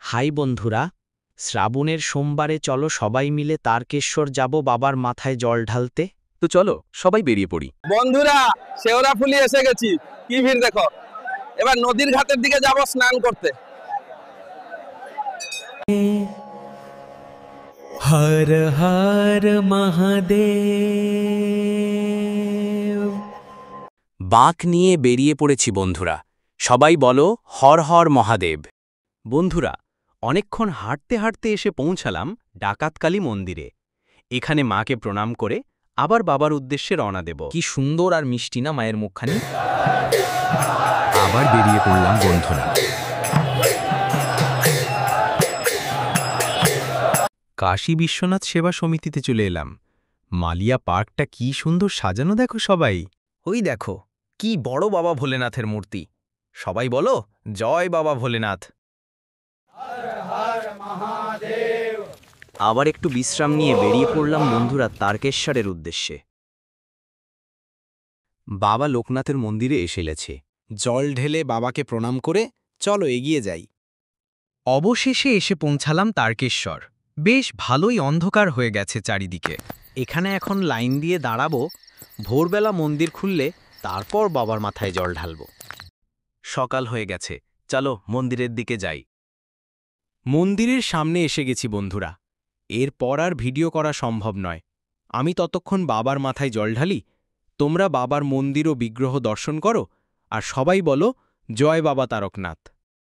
High বন্ধুরা, শ্রাবণের সোমবারে চলো সবাই মিলে তারকেশ্বর যাব বাবার মাথায় জল ঢালতে। তো চলো সবাই বেরিয়ে পড়ি। বন্ধুরা, শেওড়াফুলি এসে গেছি। কি ভিড় দেখো। এবার নদীর ঘাটের দিকে যাব স্নান করতে। হর হর মহাদেব। বাঁক নিয়ে বেরিয়ে পড়েছি বন্ধুরা, সবাই বলো হর হর মহাদেব। বন্ধুরা, অনেকক্ষণ হাঁটতে হাঁটতে এসে পৌঁছালাম ডাকাতকালী মন্দিরে। এখানে মাকে প্রণাম করে আবার বাবার উদ্দেশ্যে রওনা দেব। কি সুন্দর আর মিষ্টি না মায়ের মুখখানি। আবার বেরিয়ে পড়লাম বন্ধুরা। কাশী বিশ্বনাথ সেবা সমিতিতে চলে এলাম। মালিয়া পার্কটা কি সুন্দর সাজানো দেখো সবাই। ওই দেখো কি বড় বাবা ভোলেনাথের মূর্তি। সবাই বলো জয় বাবা ভোলেনাথ। আবার একটু বিশ্রাম নিয়ে বেরিয়ে পড়লাম বন্ধুরা তারকেশ্বরের উদ্দেশ্যে। বাবা লোকনাথের মন্দিরে এসে গেছে। জল ঢেলে বাবাকে প্রণাম করে চলো এগিয়ে যাই। অবশেষে এসে পৌঁছালাম তারকেশ্বর। বেশ ভালোই অন্ধকার হয়ে গেছে চারিদিকে। এখানে এখন লাইন দিয়ে দাঁড়াবো, ভোরবেলা মন্দির খুললে তারপর বাবার মাথায় জল ঢালব। সকাল হয়ে গেছে, চলো মন্দিরের দিকে যাই। মন্দিরের সামনে এসে গেছি বন্ধুরা। এরপর আর ভিডিও করা সম্ভব নয়। আমি ততক্ষণ বাবার মাথায় জল ঢালি, তোমরা বাবার মন্দির ও বিগ্রহ দর্শন করো আর সবাই বলো জয় বাবা তারকনাথ।